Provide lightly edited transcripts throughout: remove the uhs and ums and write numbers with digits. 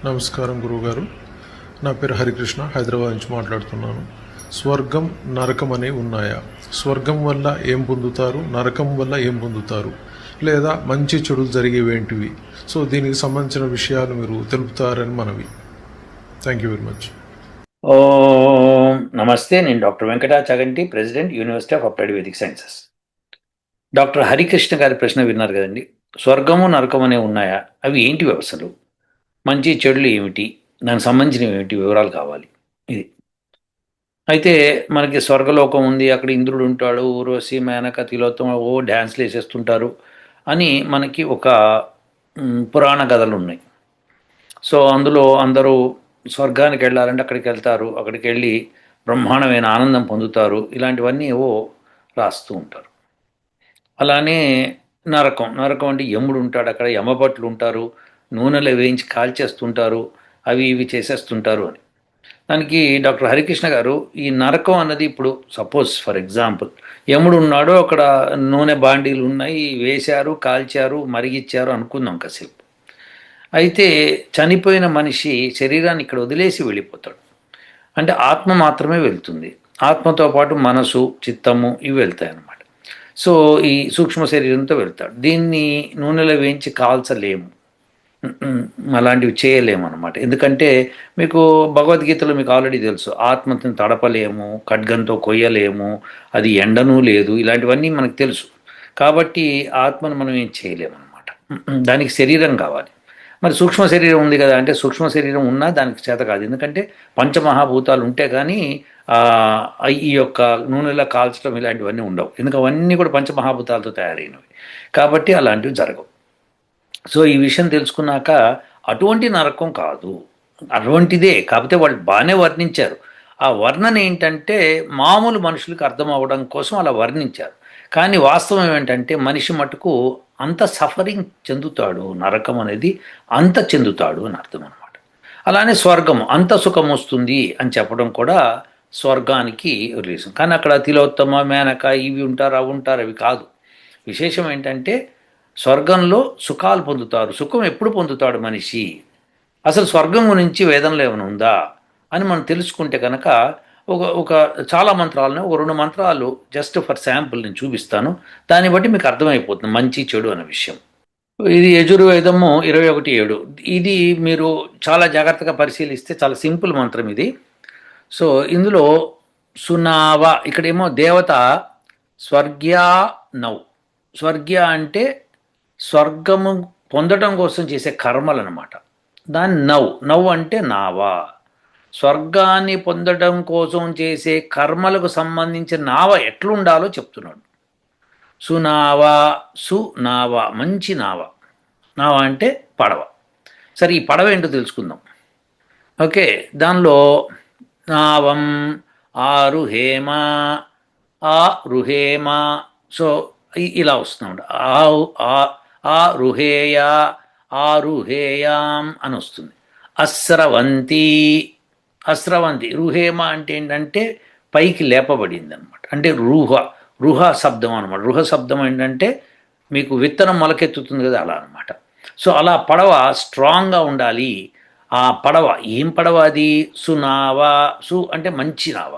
నమస్కారం గురువుగారు. నా పేరు హరికృష్ణ, హైదరాబాద్ నుంచి మాట్లాడుతున్నాను. స్వర్గం, నరకం అనేవి ఉన్నాయా? స్వర్గం వల్ల ఏం పొందుతారు, నరకం వల్ల ఏం పొందుతారు, లేదా మంచి చెడులు జరిగేవేంటివి? సో దీనికి సంబంధించిన విషయాలు మీరు తెలుపుతారని మనవి. Thank you very much. ఓం నమస్తే. నేను doctor Venkatachaganti, president, university of applied Vedic sciences. Doctor Harikrishna గారి ప్రశ్న విన్నారు కదండి. స్వర్గము నరకం అనేవి ఉన్నాయా? అవి ఏంటి వ్యవస్థలు? మంచి చెడులు ఏమిటి? దానికి సంబంధించినవి ఏమిటి? వివరాలు కావాలి. ఇది అయితే మనకి స్వర్గలోకం ఉంది, అక్కడ ఇంద్రుడు ఉంటాడు, ఊర్వశి, మేనక, తిలోత్తమ డ్యాన్స్లు వేసేస్తుంటారు అని మనకి ఒక పురాణ కథలు ఉన్నాయి. సో అందులో అందరూ స్వర్గానికి వెళ్ళాలంటే అక్కడికి వెళ్తారు, అక్కడికి వెళ్ళి బ్రహ్మాండమైన ఆనందం పొందుతారు. ఇలాంటివన్నీ ఏవో రాస్తూ ఉంటారు. అలానే నరకం అంటే యముడు ఉంటాడు, అక్కడ యమభట్లు ఉంటారు, నూనెలో వేయించి కాల్చేస్తుంటారు, అవి ఇవి చేసేస్తుంటారు అని. దానికి డాక్టర్ హరికృష్ణ గారు ఈ నరకం అన్నది ఇప్పుడు సపోజ్ ఫర్ ఎగ్జాంపుల్ యముడు ఉన్నాడు, అక్కడ నూనె బాండీలు ఉన్నాయి, వేశారు, కాల్చారు, మరిగిచ్చారు అనుకుందాం కాసేపు. అయితే చనిపోయిన మనిషి శరీరాన్ని ఇక్కడ వదిలేసి వెళ్ళిపోతాడు. అంటే ఆత్మ మాత్రమే వెళ్తుంది. ఆత్మతో పాటు మనసు, చిత్తము ఇవి వెళ్తాయి అన్నమాట. సో ఈ సూక్ష్మ శరీరంతో వెళ్తాడు. దీన్ని నూనెలో వేయించి కాల్చలేము, అలాంటివి చేయలేము అనమాట. ఎందుకంటే మీకు భగవద్గీతలో మీకు ఆల్రెడీ తెలుసు, ఆత్మను తడపలేము, ఖడ్గంతో కొయ్యలేము, అది ఎండనూ లేదు, ఇలాంటివన్నీ మనకు తెలుసు. కాబట్టి ఆత్మను మనం ఏం చేయలేము అనమాట. దానికి శరీరం కావాలి. మరి సూక్ష్మ శరీరం ఉంది కదా అంటే సూక్ష్మ శరీరం ఉన్నా దానికి చేత కాదు. ఎందుకంటే పంచమహాభూతాలు ఉంటే కానీ ఈ యొక్క నూనెలా కాల్చడం ఇలాంటివన్నీ ఉండవు. ఎందుకంటే అవన్నీ కూడా పంచమహాభూతాలతో తయారైనవి. కాబట్టి అలాంటివి జరగవు. సో ఈ విషయం తెలుసుకున్నాక అటువంటి నరకం కాదు, అటువంటిదే. కాకపోతే వాళ్ళు బాగానే వర్ణించారు. ఆ వర్ణన ఏంటంటే మామూలు మనుషులకు అర్థం అవ్వడం కోసం అలా వర్ణించారు. కానీ వాస్తవం ఏమిటంటే మనిషి మటుకు అంత సఫరింగ్ చెందుతాడు, నరకం అనేది అంత చెందుతాడు అని అర్థం అనమాట. అలానే స్వర్గము అంత సుఖం వస్తుంది అని చెప్పడం కూడా స్వర్గానికి రీజన్. కానీ అక్కడ తిలోత్తమ, మేనక ఇవి ఉంటారు, అవి ఉంటారు, అవి కాదు. విశేషం ఏంటంటే స్వర్గంలో సుఖాలు పొందుతారు. సుఖం ఎప్పుడు పొందుతాడు మనిషి? అసలు స్వర్గం గురించి వేదంలో ఏమైనా ఉందా అని మనం తెలుసుకుంటే కనుక ఒక చాలా మంత్రాలను, ఒక 2 మంత్రాలు జస్ట్ ఫర్ శాంపుల్ నేను చూపిస్తాను. దాన్ని బట్టి మీకు అర్థమైపోతుంది మంచి చెడు అనే విషయం. ఇది యజుర్వేదము 21:7. ఇది మీరు చాలా జాగ్రత్తగా పరిశీలిస్తే చాలా సింపుల్ మంత్రం ఇది. సో ఇందులో సునావ, ఇక్కడేమో దేవత స్వర్గ్యా నౌ. స్వర్గ్య అంటే స్వర్గము పొందడం కోసం చేసే కర్మలు అనమాట. దాని నవ్వు అంటే నావా. స్వర్గాన్ని పొందడం కోసం చేసే కర్మలకు సంబంధించిన నావ ఎట్లుండాలో చెప్తున్నాడు. సునావా, సునావ మంచి నావ. నావ అంటే పడవ. సరే, ఈ పడవ ఏంటో తెలుసుకుందాం. ఓకే, దానిలో నావం ఆరుహేమ, ఆరుహేమ. సో ఇలా వస్తున్నాడు. ఆరుహేయ, ఆరుహేయాం అని వస్తుంది. అస్రవంతి, అస్రవంతి. రుహేమ అంటే ఏంటంటే పైకి లేపబడింది అనమాట. అంటే రుహ శబ్దం అనమాట. రుహ శబ్దం ఏంటంటే మీకు విత్తనం మొలకెత్తుతుంది కదా, అలా అనమాట. సో అలా పడవ స్ట్రాంగ్గా ఉండాలి. ఆ పడవ ఏం పడవ అది? సునావ. సు అంటే మంచి నావ.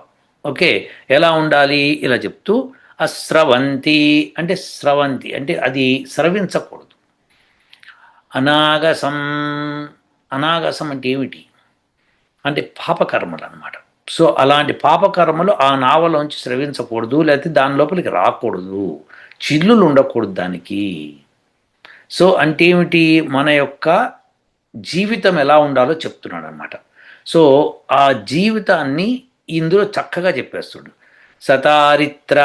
ఓకే, ఎలా ఉండాలి ఇలా చెప్తూ అస్రవంతి అంటే స్రవంతి అంటే అది స్రవించకూడదు. అనాగసం, అనాగసం అంటే ఏమిటి అంటే పాపకర్మలు అనమాట. సో అలాంటి పాపకర్మలు ఆ నావలోంచి స్రవించకూడదు, లేకపోతే దాని లోపలికి రాకూడదు, చిల్లులు ఉండకూడదు దానికి. సో అంటే ఏమిటి? మన యొక్క జీవితం ఎలా ఉండాలో చెప్తున్నాడు అనమాట. సో ఆ జీవితాన్ని ఇందులో చక్కగా చెప్పేస్తాడు. సతారిత్ర,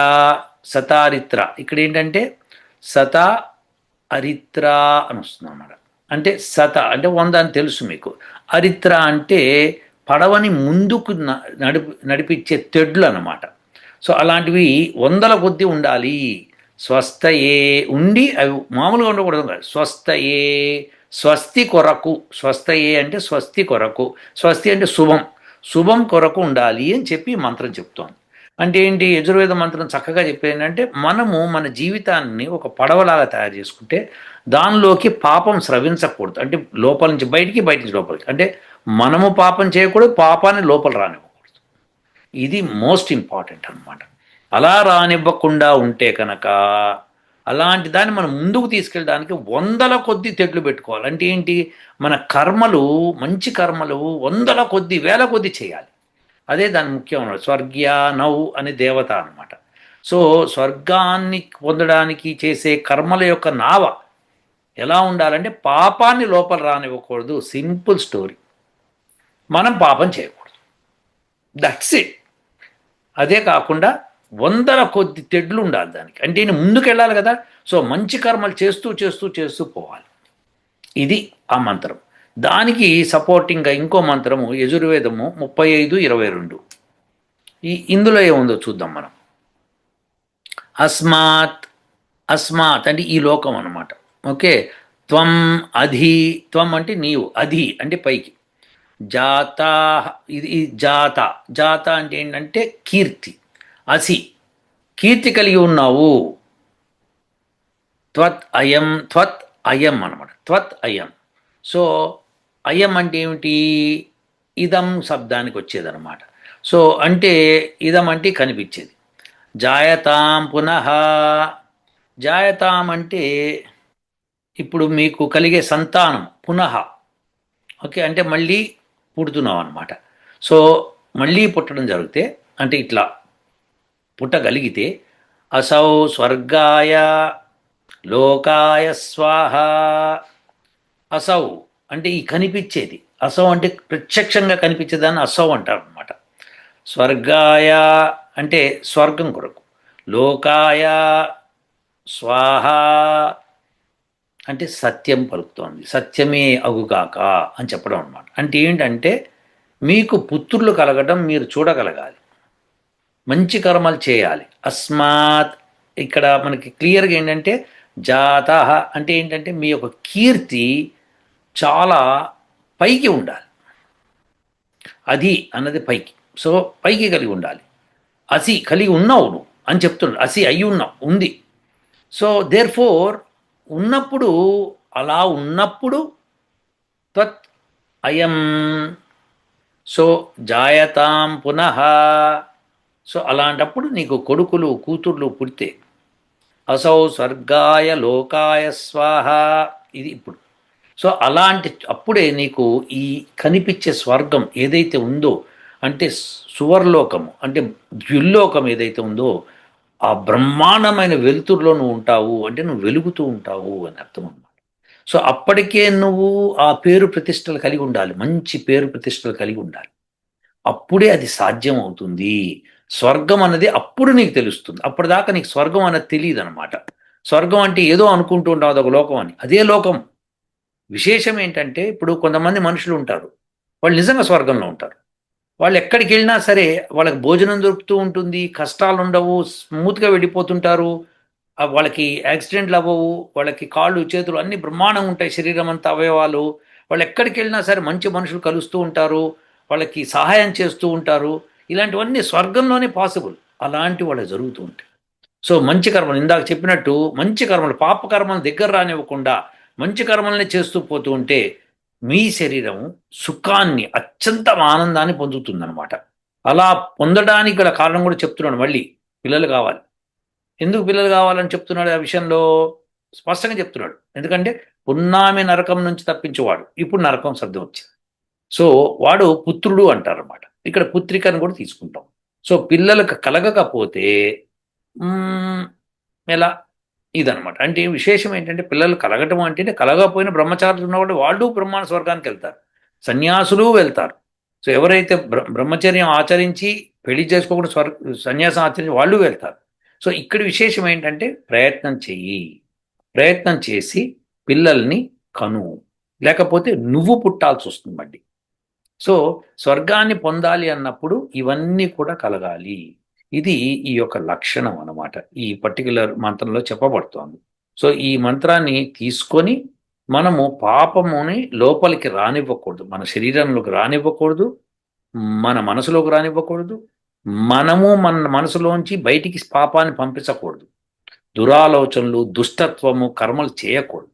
సతారిత్ర ఇక్కడ ఏంటంటే సత అరిత్ర అని వస్తుంది అన్నమాట. అంటే సత అంటే 100 అని తెలుసు మీకు. అరిత్ర అంటే పడవని ముందుకు నడిపించే తెడ్లు అన్నమాట. సో అలాంటివి 100ల కొద్దీ ఉండాలి. స్వస్థయే ఉండి అవి మామూలుగా ఉండకూడదు. స్వస్థయే, స్వస్తి కొరకు. స్వస్థయే అంటే స్వస్తి కొరకు. స్వస్తి అంటే శుభం, శుభం కొరకు ఉండాలి అని చెప్పి మంత్రం చెప్తోంది. అంటే ఏంటి, యజుర్వేద మంత్రం చక్కగా చెప్పేది ఏంటంటే మనము మన జీవితాన్ని ఒక పడవలాగా తయారు చేసుకుంటే దానిలోకి పాపం స్రవించకూడదు. అంటే లోపల నుంచి బయటికి, బయట నుంచి లోపలికి. అంటే మనము పాపం చేయకూడదు, పాపాన్ని లోపల రానివ్వకూడదు. ఇది మోస్ట్ ఇంపార్టెంట్ అన్నమాట. అలా రానివ్వకుండా ఉంటే కనుక అలాంటి దాన్ని మనం ముందుకు తీసుకెళ్ళడానికి వందల కొద్ది తెడ్లు పెట్టుకోవాలి. అంటే ఏంటి, మన కర్మలు, మంచి కర్మలు వందల కొద్ది, వేల కొద్ది చేయాలి. అదే దాని ముఖ్యం అన్నమాట. స్వర్గ్యానౌ అనే దేవత అన్నమాట. సో స్వర్గాన్ని పొందడానికి చేసే కర్మల యొక్క నావ ఎలా ఉండాలంటే పాపాన్ని లోపల రానివ్వకూడదు. Simple story. మనం పాపం చేయకూడదు, దట్స్ ఇట్. అదే కాకుండా వందల కొద్ది తెడ్లు ఉండాలి దానికి. అంటే ఈయన ముందుకు వెళ్ళాలి కదా. సో మంచి కర్మలు చేస్తూ చేస్తూ చేస్తూ పోవాలి. ఇది ఆ మంత్రం. దానికి సపోర్టింగ్గా ఇంకో మంత్రము యజుర్వేదము 35:22. ఇందులో ఏముందో చూద్దాం మనం. అస్మాత్, అస్మాత్ అంటే ఈ లోకం అన్నమాట. ఓకే. త్వం అధి, త్వం అంటే నీవు, అధి అంటే పైకి, జాత, ఇది జాత, జాత అంటే ఏంటంటే కీర్తి, అసి కీర్తి కలిగి ఉన్నావు. త్వత్ అయం, త్వత్ అయం అనమాట. త్వత్ అయం. సో అయం అంటే ఏమిటి, ఇదం శబ్దానికి వచ్చేదన్నమాట. సో అంటే ఇదం అంటే కనిపించేది. జాయతాం పునః, జాయతాం అంటే ఇప్పుడు మీకు కలిగే సంతానం, పునః. ఓకే, అంటే మళ్ళీ పుడుతున్నావు అనమాట. సో మళ్ళీ పుట్టడం జరిగితే, అంటే ఇట్లా పుట్టగలిగితే, అసౌ స్వర్గాయ లోకాయ స్వాహ. అసౌ అంటే ఈ కనిపించేది, అసౌ అంటే ప్రత్యక్షంగా కనిపించేదాన్ని అసౌ అంటారు అనమాట. స్వర్గాయ అంటే స్వర్గం కొరకు, లోకాయ స్వాహ అంటే సత్యం పలుకుతోంది, సత్యమే అగుగాక అని చెప్పడం అనమాట. అంటే ఏంటంటే మీకు పుత్రులు కలగడం మీరు చూడగలగాలి, మంచి కర్మలు చేయాలి. అస్మాత్ ఇక్కడ మనకి క్లియర్గా ఏంటంటే జాత అంటే ఏంటంటే మీ యొక్క కీర్తి చాలా పైకి ఉండాలి. అది అన్నది పైకి, సో పైకి కలిగి ఉండాలి. అసి కలిగి ఉన్నావు నువ్వు అని చెప్తున్నాడు. అసి అయి ఉన్నావు, ఉంది. సో దేర్ ఫోర్ ఉన్నప్పుడు, అలా ఉన్నప్పుడు త్వత్ అయం, సో జాయతాం పునః. సో అలాంటప్పుడు నీకు కొడుకులు కూతుర్లు పుడితే, అసౌ స్వర్గాయ లోకాయ స్వాహ, ఇది ఇప్పుడు. సో అలాంటి అప్పుడే నీకు ఈ కనిపించే స్వర్గం ఏదైతే ఉందో, అంటే సువర్లోకము, అంటే ద్యుల్లోకం ఏదైతే ఉందో, ఆ బ్రహ్మాండమైన వెలుతురులో నువ్వు ఉంటావు. అంటే నువ్వు వెలుగుతూ ఉంటావు అని అర్థం అన్నమాట. సో అప్పటికే నువ్వు ఆ పేరు ప్రతిష్టలు కలిగి ఉండాలి, మంచి పేరు ప్రతిష్టలు కలిగి ఉండాలి. అప్పుడే అది సాధ్యం అవుతుంది. స్వర్గం అన్నది అప్పుడు నీకు తెలుస్తుంది. అప్పటిదాకా నీకు స్వర్గం అన్నది తెలియదు అనమాట. స్వర్గం అంటే ఏదో అనుకుంటూ ఉంటావు అదొక లోకం అని, అదే లోకం. విశేషం ఏంటంటే ఇప్పుడు కొంతమంది మనుషులు ఉంటారు, వాళ్ళు నిజంగా స్వర్గంలో ఉంటారు. వాళ్ళు ఎక్కడికి వెళ్ళినా సరే వాళ్ళకి భోజనం దొరుకుతూ ఉంటుంది, కష్టాలు ఉండవు, స్మూత్గా వెళ్ళిపోతుంటారు. వాళ్ళకి యాక్సిడెంట్లు అవ్వవు, వాళ్ళకి కాళ్ళు చేతులు అన్ని బ్రహ్మాండంగా ఉంటాయి, శరీరం అంతా అవయవాలు. వాళ్ళు ఎక్కడికి వెళ్ళినా సరే మంచి మనుషులు కలుస్తూ ఉంటారు, వాళ్ళకి సహాయం చేస్తూ ఉంటారు. ఇలాంటివన్నీ స్వర్గంలోనే పాసిబుల్. అలాంటి వాళ్ళకి జరుగుతూ ఉంటాయి. సో మంచి కర్మలు, ఇందాక చెప్పినట్టు మంచి కర్మలు, పాప కర్మలు దగ్గర రానివ్వకుండా మంచి కర్మల్ని చేస్తూ పోతూ ఉంటే మీ శరీరం సుఖాన్ని, అత్యంత ఆనందాన్ని పొందుతుందన్నమాట. అలా పొందడానికి గల కారణం కూడా చెప్తున్నాడు. మళ్ళీ పిల్లలు కావాలి. ఎందుకు పిల్లలు కావాలని చెప్తున్నాడు ఆ విషయంలో స్పష్టంగా చెప్తున్నాడు. ఎందుకంటే పున్నామి నరకం నుంచి తప్పించేవాడు, ఇప్పుడు నరకం శబ్దం వచ్చింది. సో వాడు పుత్రుడు అంటారన్నమాట. ఇక్కడ పుత్రికను కూడా తీసుకుంటాం. సో పిల్లలకు కలగకపోతే ఎలా, ఇదనమాట. అంటే విశేషం ఏంటంటే పిల్లలు కలగటం అంటే, కలగకపోయినా బ్రహ్మచారులు ఉన్నవాడు వాళ్ళు బ్రహ్మాండ స్వర్గానికి వెళ్తారు, సన్యాసులు వెళ్తారు. సో ఎవరైతే బ్రహ్మచర్యం ఆచరించి పెళ్లి చేసుకోకుండా సన్యాసం ఆచరించి వాళ్ళు వెళ్తారు. సో ఇక్కడ విశేషం ఏంటంటే ప్రయత్నం చెయ్యి, ప్రయత్నం చేసి పిల్లల్ని కను, లేకపోతే నువ్వు పుట్టాల్సి వస్తుంది మళ్ళీ. సో స్వర్గాన్ని పొందాలి అన్నప్పుడు ఇవన్నీ కూడా కలగాలి. ఇది ఈ యొక్క లక్షణం అన్నమాట, ఈ పర్టికులర్ మంత్రంలో చెప్పబడుతోంది. సో ఈ మంత్రాన్ని తీసుకొని మనము పాపముని లోపలికి రానివ్వకూడదు, మన శరీరంలోకి రానివ్వకూడదు, మన మనసులోకి రానివ్వకూడదు, మనము మన మనసులోంచి బయటికి పాపాన్ని పంపించకూడదు. దురాలోచనలు, దుష్టత్వము, కర్మలు చేయకూడదు.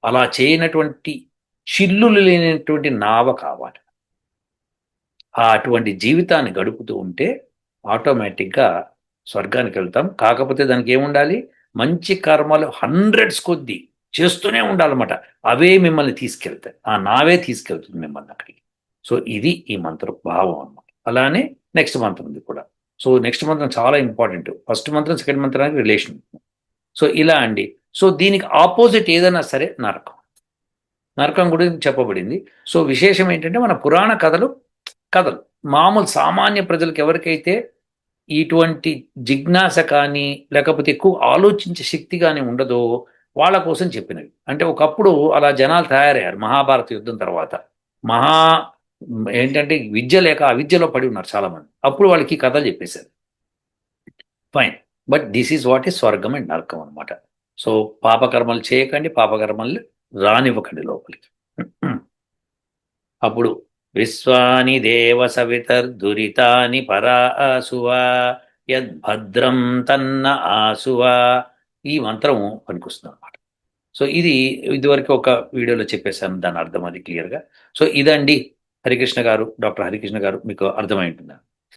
అలా చేయనటువంటి చిల్లులు లేనటువంటి నావ కావాలి. అటువంటి జీవితాన్ని గడుపుతూ ఉంటే ఆటోమేటిక్గా స్వర్గానికి వెళ్తాం. కాకపోతే దానికి ఏముండాలి? మంచి కర్మలు హండ్రెడ్స్ కొద్దీ చేస్తూనే ఉండాలన్నమాట. అవే మిమ్మల్ని తీసుకెళ్తాయి. ఆ నావే తీసుకెళ్తుంది మిమ్మల్ని అక్కడికి. సో ఇది ఈ మంత్ర భావం అన్నమాట. అలానే నెక్స్ట్ మంత్రం ఉంది కూడా. సో నెక్స్ట్ మంత్రం చాలా ఇంపార్టెంట్. ఫస్ట్ మంత్రం సెకండ్ మంత్రానికి రిలేషన్. సో ఇలా అండి. సో దీనికి ఆపోజిట్ ఏదైనా సరే నరకం. నరకం గురించి చెప్పబడింది. సో విశేషం ఏంటంటే మన పురాణ కథలు మామూలు సామాన్య ప్రజలకు ఎవరికైతే ఇటువంటి జిజ్ఞాస కానీ లేకపోతే ఎక్కువ ఆలోచించే శక్తి కానీ ఉండదో వాళ్ళ కోసం చెప్పినవి. అంటే ఒకప్పుడు అలా జనాలు తయారయ్యారు మహాభారత యుద్ధం తర్వాత. మహా ఏంటంటే విద్య లేక అవిద్యలో పడి ఉన్నారు చాలామంది. అప్పుడు వాళ్ళకి ఈ కథలు చెప్పేశారు. Fine. But this is what is స్వర్గం అండ్ నరకం అనమాట. సో పాపకర్మలు చేయకండి, పాపకర్మలు రానివ్వకండి లోపలికి. అప్పుడు విశ్వాని దేవ సవితర్దురితాని పరాసువా యద్భద్రం తన్న ఆసువా. ఈ మంత్రం పనికొస్తుంది అనమాట. సో ఇదివరకు ఒక వీడియోలో చెప్పేశాను దాని అర్థం అది క్లియర్గా. సో ఇదండి హరికృష్ణ గారు, డాక్టర్ హరికృష్ణ గారు, మీకు అర్థమై ఉంటుందా?